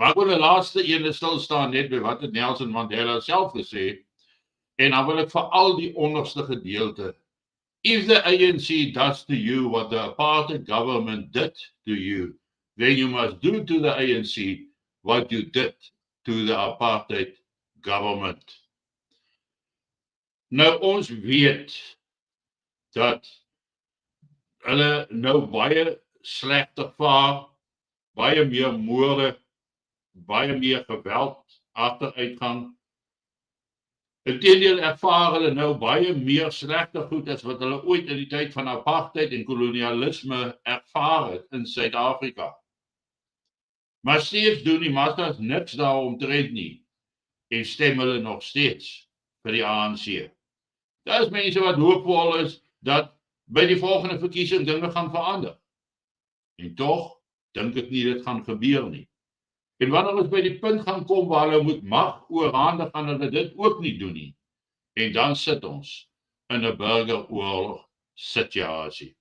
Maar ek wil die laaste ene stilstaan net by wat het Nelson Mandela self gesê, en dan wil ek vir al die onderste gedeelte. If the ANC does to you what the apartheid government did to you, then you must do to the ANC what you did to the apartheid government. Nou ons weet dat hulle nou baie slegter vaar, baie meer moorde, baie meer geweld agteruitgang. Inteendeel ervaar hulle nou baie meer slegte goed as wat hulle ooit in die tyd van apartheid en kolonialisme ervaar het in Suid-Afrika. Maar steeds doen die massas niks daaromtrent nie en stem hulle nog steeds vir die ANC. Daar is mense wat hoopvol is dat by die volgende verkiesing dinge gaan verander. En tog dink ek nie dit gaan gebeur nie. En wanneer ons by die punt gaan kom waar hulle moet mag oorhandig, gaan hulle dit ook nie doen nie. En dan sit ons in 'n burgeroorlog situasie.